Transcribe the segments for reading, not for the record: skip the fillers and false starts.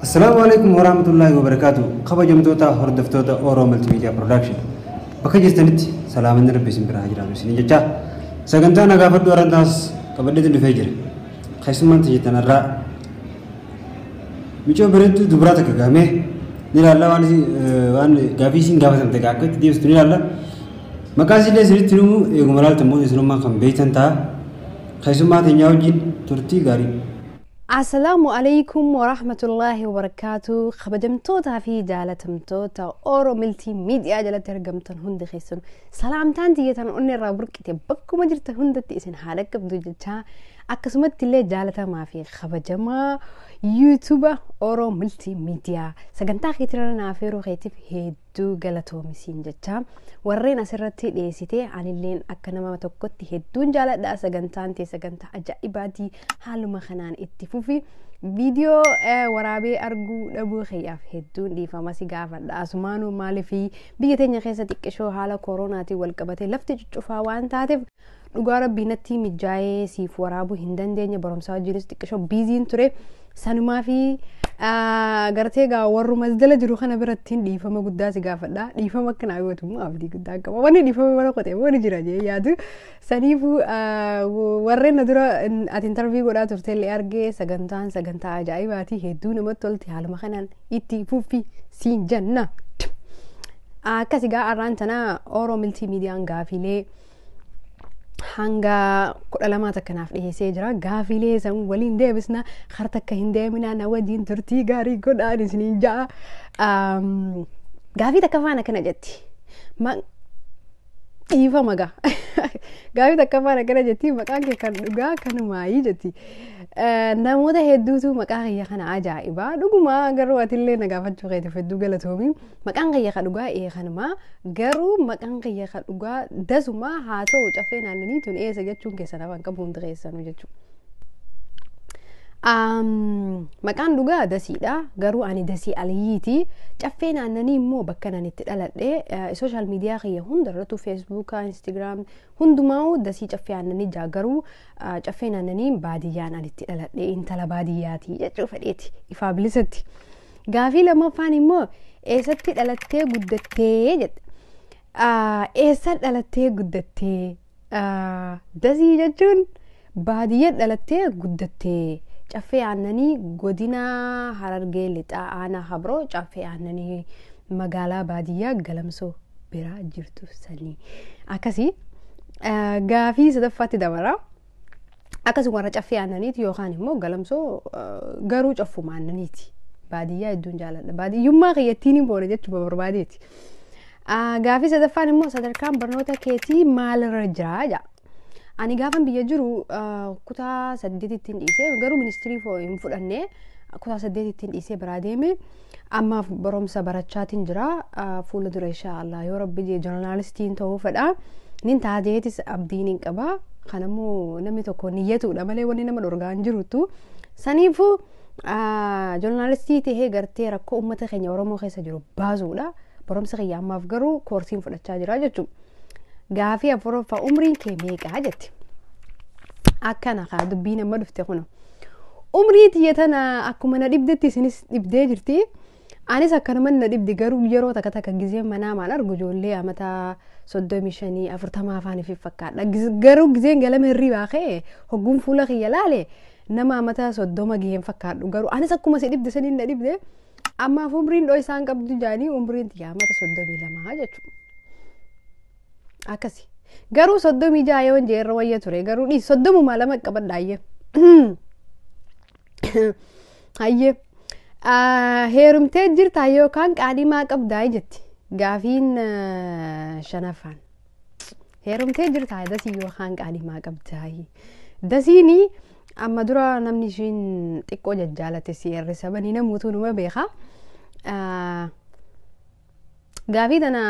السلام عليكم ورحمة الله وبركاته. خبر جمتوتا هردفتوتا أورو ملتي ميديا برودكشن. بكجي استنت سلام النبي بسم الله الرحمن الرحيم. جتا سكنتانا غافر دوران ناس قبل دين الفجر. خيسمان تجتنا الرا. ميجو بريتو دبراتك كامه. نلا الله وان غافيسين غافتن تكاكت ديوس نلا الله. مكاسي لي سريت نمو يغمرال تمو يسلم كم بيتن تا. خيسمان تنياوجين ترتي غاري. السلام عليكم ورحمة الله وبركاته. خبجمتوتا في جالتمتوتا أورو ملتي ميديا جالت رقمتن هند خيسون سلامتان تيجتن أني رابركتي بكو مجرت هند تيسن حالك بدو جتا أكسمت اللي جالتا ما في خبجما يوتيوب أورو ملتي ميديا سجنتا خيترنا نافيرو خيتف هدو جالتو مسين جتا ورينا سرتي ليسيتي عن اللين أكنما تكوتي هدون جالت دا سجنتان تي سجنتا أجائباتي حالو مخنان اتفوفي فيديو ورابي أرجو أبو خياف هدون دي فماسي قافة أسمانو مالي في بيتين خيسة تكشو حالا كورونا تي والقبتي لفتي تشوفها وان تاتف لقارب بينتي مجاي سيف ورابو هندن دينيا برمسا جينيس تكشو بيزين تري سانما في غرتيغا ورو مزدل جرو خنا برتين دي فما قداسي قافة دي فما كان عيوتو مو أفدي قداك واني دي فما مرقوتي واني جراجي يادو سانيفو ورين ندرا اتنترفيو قدا ترتيلي أرجي سجنتا عجائباتي هدو نمتولتي حالو مخنان إتي فوفي سين جنة كاسيغا أرانتنا أورو ملتي ميديان غافيلي hanga kudalamaata kanaaf dhiheessee jira gaafilee san waliin deebisna hartakka hin deemina na wadiin turtii gaarii godhaan isiniin ja'a gaafii takka faana kana jetti dhiifa magaa gaafii takka faana kana jetti maqaan kee kan dhugaa kanumaayii jetti namoota hedduutu maqaa kiyya kana ajaa'ibaa dhuguma garuu atillee na gaafachuu keetiif hedduu galatoomi maqaan kiyya ka dhugaa kanuma garuu maqaan kiyya ka dhugaa dasuma haa ta'u caffee naannanii tun eessa jechuun keessan afaan qabuun xiqqeessanu jechuudha. Maqaan dhugaa dasiidha garuu ani dasii aliyyiiti caffee naannanii immoo bakka nan itti dhaladhe social media kiyya hundarrattu Facebook, Instagram hundumaa dasii caffee naannanii jaa garuu caffee naannanii baadiyyaan ani itti dhaladhe intala baadiyyaati jechuu fedheeti ifaa bilisatti. Gaafii lammaffaan immoo eessatti dhalattee guddattee jette. Eessa dhalattee guddattee dasii jechuun baadiyyaa dhalattee guddattee caffee aannanii godina Harargee lixaa aanaa Habroo caffee aannanii magaalaa baadiyyaa Galamsoo biraa jirtu sanii akkasii gaafii sadaffaatti dabara akkasii warra caffee aannaniiti yookaan immoo Galamsoo garuu caffuma aannaniiti baadiyyaa hedduun jaaladha baadiyyummaa kiyyattiin boona jechuu barbaadeeti gaafii sadaffaan immoo sadarkaan barnoota keetii maalirra jira jaa ani gaafan biyya jiru kutaa 8ttiin dhiisee garuu ministirii hin fudhanne kutaa 8ttiin dhiisee biraa deeme amma barumsa barachaatiin jira fuula dura inshallah yoo rabbi joornaalistiin ta'uu fedha nin taateetis abdiin hin qaba kanammoo namni tokko niyyatuudha malee wanni nama dhorgaan jirutu saniifu joornaalistii ta'ee gartee rakkoo uummata keenya Oromoo keessa jiru baasuudha barumsa kiyya ammaaf garuu koorsiin fudhachaa jira jechuudha. Gaafii afuraffaa umriin kee meeqa jetti akkana kaa dubbii nama dhufte kuno umrii tiyya tana akkuma na dhibdetti isinis dhibdee jirti anis akkanuma na dhibdi garuu yeroo takka takka gizee manaa maan argu ijoollee amata 35 40 afaan ifi fakkaadha garuu gizeen galama hirribaa ka'e hogguun fuula kiyya laale nama amata 30 giheen fakkaadhu garuu anis akkuma si dhibde saniin na dhibde ammaaf umriin dhoo isaan qabdu jaanii umriin tiyya amata 32 jechuudha. Akkasi garuu 36 yoo jeerra wayya ture garuu 30 lama qabadhaaye hayye heerumtee jirta yookaan qaadhimaa qabdaa jetti gaafiin shanaffaan heerumtee jirta dasii yookaan qaadhimaa qabdaa dasiini amma dura namni ishiin xiqqoo jajjaalate si hirrisa banii namuutu numa beeka gaafii tana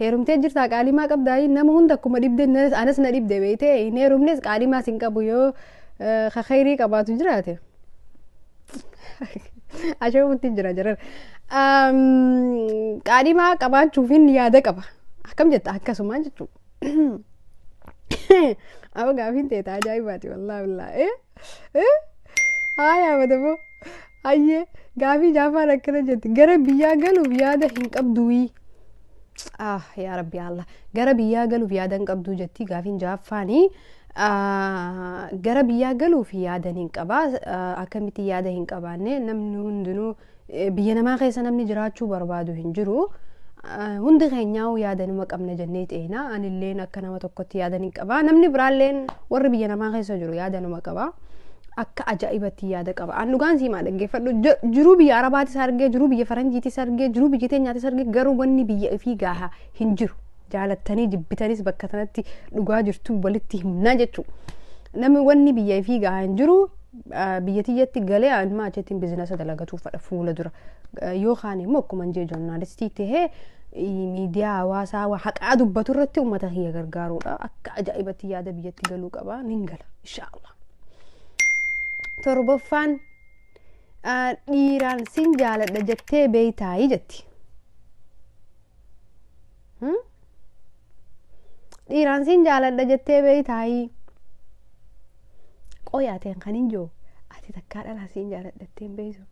heerumtee jirta qaadhimaa qabdaa nama hunda akkuma dhibde anas na dhibde beeyte hin heerumnes qaadhimaa sin qabu yoo khayrii qabaatu jiraate ashoomutti jira jiran qaadhimaa qabaachuufin yaada qaba akkam jetta akkasumaan jechuudha Aba gaafiin teetaa ajaa'ibaati wallaahi wallaahi haya madabo Ayyee gaafii jaafaan akkana jetti gara biyyaa galuuf yaada hin qabduyi. Yaa Rabbi Allah gara biyyaa galuuf yaada hin qabdu jetti gaafiin jaafaanii. Gara biyyaa galuuf yaada hin qabaa akkamitti yaada hin qabaanne namni hundinuu biyya namaa keessa namni jiraachuu barbaadu hin jiru. Hundi keenyaa yaada numa qabna jennee ta'ina anilleen akka nama tokkotti yaada hin qabaa namni biraalleen warri biyya namaa keessa jiru yaada numa qabaa. Akka ajaa'ibatti yaada qaba. An dhugaan siimaa dhaggeeffadhu jiruu biyya Arabaatis argee jiruu biyya Faranjiitis argee jiruu biyya Teenyaatis argee garuu wanni biyya ifii gaaha hin jiru. Jaalattanii jibbitanis bakka sanatti dhugaa jirtu walitti himna jechuudha. Namni wanni biyya ifii gaaha hin jiru biyya tiyyatti galee anuma achitti biizinasa dalagatuuf fadha fuula dura. Yookaan immoo akkuma jee joornaalistii tahee miidiyaa hawaasaa haqaa dubbatu irratti uummata kiyya gargaaruudha. Akka ajaa'ibatti yaada biyyatti galuu qaba nin gala inshaallah. Torbaffaan dhiiraan sin jaaladha jettee beeytaayi jetti. Dhiiraan sin jaaladha jettee beeytaayi. Qoyaateen kan hin jiru ati takkaa dhalaa sin jaaladhattee hin beeytu.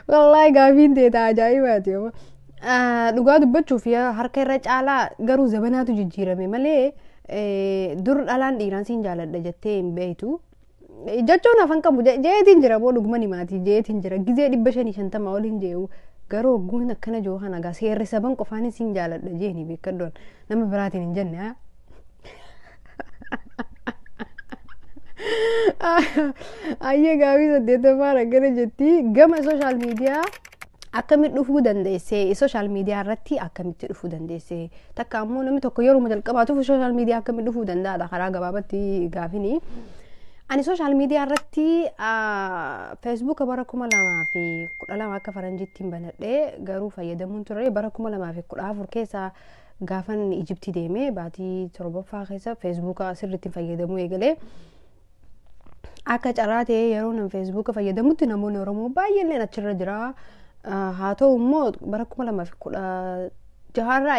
Wallaahi gaafiin teetaa ajaa'ibaati. Dhugaa dubbachuuf harka irra caalaa garuu zabanaatu jijjiirame malee. Dur dhalaan dhiiraan sin jaaladha jettee hin beeytu. Jechuun afaan qabu jeetiin jira boo dhuguma himaati jeetiin jira gizee 550 ol hin jeewu garuu ogguun akkana jiru kana gaa seerri saban qofaan sin jaaladha jeeni beekaddoon nama biraatiin hin jenne. Ayyee gaafii 8 akkana jetti gama sooshaal miidiyaa. Akkamitti dhufuu dandeesse sooshaal miidiyaa irratti akkamitti dhufuu dandeesse takka ammoo namni tokko yeroo jalqabaatuuf sooshaal miidiyaa akkamitti dhufuu danda'a karaa gabaabatti gaafini. Ani sooshaal miidiyaa irratti feesbuuka bara 2012 akka faranjiitti banadhee garuu fayyadamuun ture bara 2014 keessa gaafan Ijiptii deemee baatii 7ffaa keessa feesbuuka sirriitti fayyadamuu eegalee. Akka carraa ta'ee yeroo nan feesbuuka fayyadamutti namoonni Oromoo baay'een achirra jira. Haa ta'u immoo bara 2016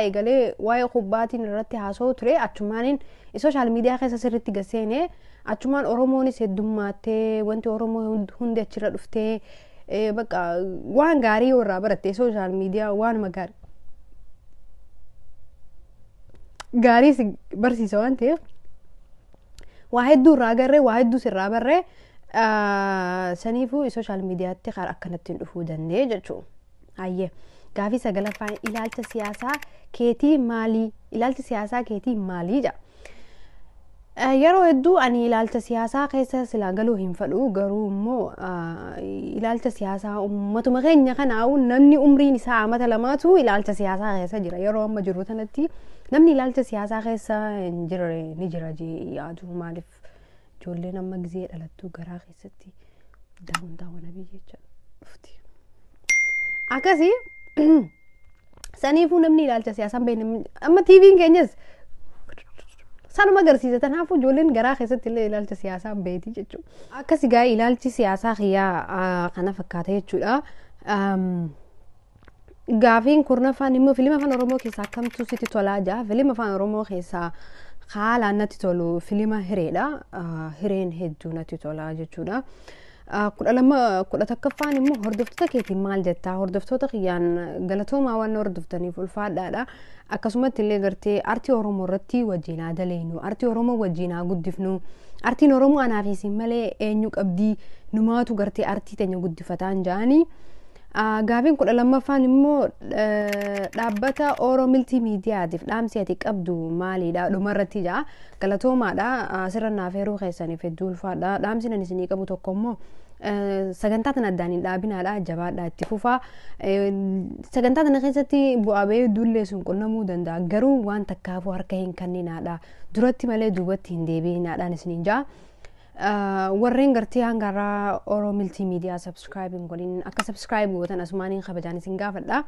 eegalee waa'ee kubbaatiin irratti haasa'u ture achumaan sooshaal miidiyaa keessa sirriitti gaseene achumaan Oromoonis heddummaatee wanti Oromoo hundi achirra dhuftee bakka waan gaarii irraa barattee sooshaal miidiyaa waanuma gaarii barsiisa waan ta'eef waa hedduu irraa agarree waa hedduu sirraa barree. Saniifuu sooshaal miidiyaatti karaa akkanatti dhufuu danda'e jechuudha. Ayyee gaafii 9ffaan ilaalcha siyaasaa keetii maalii? Ilaalchi siyaasaa keetii maalii jedha. Yeroo hedduu ani ilaalcha siyaasaa keessa silaa galuu hin fedhu garuu immoo ilaalcha siyaasaa uummatuma keenya kanaa'u namni umriin isaa amata lamaatu ilaalcha siyaasaa keessa jira. Yeroo amma jiru tanatti namni ilaalcha siyaasaa keessa hin jirre ni jira jee yaadu maaliif? Ijoolleen amma gizee dhalattuu garaa keessatti daawwan biyyecha dhufti. Akkasii saniifuu namni ilaalcha siyaasaa beekne amma TV'n keenyas sanuma agarsiisa kanaafuu ijoolleen garaa keessatti illee ilaalcha siyaasaa beekti jechuudha. Akkasii gaa ilaalchi siyaasaa kiyyaa kana fakkaata jechuudha. Gaafiin kurnaffaan immoo fiilima afaan Oromoo keessaa akkamtu sitti tolaa jaa? Fiilima afaan Oromoo keessaa haalaan natti tolu fiilima hireedha. Hireen hedduu natti tola jechuudha. 11ffaan immoo hordoftoota keetiin maal jettaa? Hordoftoota kiyyaan galatoomaa waan hordoftaniif ulfaadhaadha. Akkasumatti illee gartee artii Oromoo irratti wajjin haa daleenyu, artii Oromoo wajjin haa guddifnu. Artiin Oromoo anaaf isin malee eenyu qabdii numaatu gartee artii teenya guddifataan ja'anii. Gaafiin 12ffaan immoo dhaabbata Oro Multiimiidiyaatiif dhaamsi ati qabdu maalidha? Dhumarratti jaa galatoomaadha. Sirra naaf heeruu keessaniif hedduu ulfaadha. Dhaamsi nan isinii qabu tokko immoo sagantaa tan addaan hin dhaabinaadha. Jabaadha itti fufaa. Sagantaa tana keessatti bu'aa bahee duullee sun qunnamuu danda'a. Garuu waan takkaafuu harka hin kenninaadha. Duratti malee duubatti hin deebiinaadhaan isiniin jaa. Warreen gartee hangaraa Oro Multiimiidiyaa subscribing godhin akka subscribe gootan asumaaniin kabajaan isin gaafadha.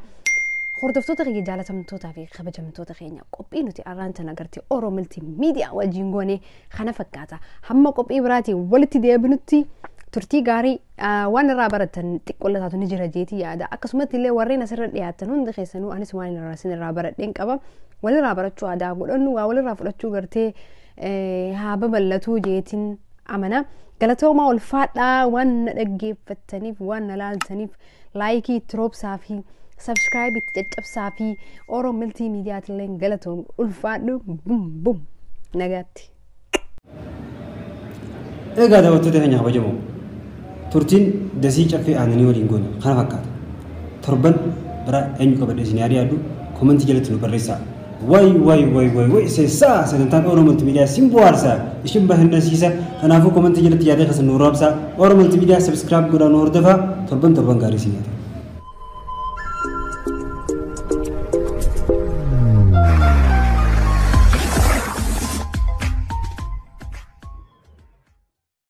Hordoftoota keenya jaalatamtootaa fi kabajamtoota keenya qophii nuti arraan tana gartee Oro Multiimiidiyaa wajjin goone kana fakkaata. Hamma qophii biraatiin walitti deebinutti turtii gaarii waan irraa baratan xiqqollataatu ni jira jeetii yaada. Akkasumatti illee warreen asirra dhiyaatan hundi keessanuu anis waan irraa baradheen qaba. Walirraa barachuu aadaa godhannu waa walirraa fudhachuu gartee haa babal'atuu jeetiin amana. galatooma ulfaadha waan dhaggeeffataniif waan laaltaniif laayikii tiroobsaa fi subscribe itti caccabsaa fi Oromoo Multimedia tilleen galatoom ulfaadhu bum bum nagaatti. Egaa daawwattoota keenya kabajamoo turtiin dasii caffee aananii waliin goone kana fakkaata. Torban bira eenyu qabadhe isin yaadu komentii jalatti nu barreessaa. Way seessaa sagantaan Oromoo Multimedia simboorsa ishin bahannasiisa kanaafuu komentii jalatti yaadee kasan nu roobsaa Oromoo Multimedia subscribe godhaa nu hordofaa torban gaarii isin yaada.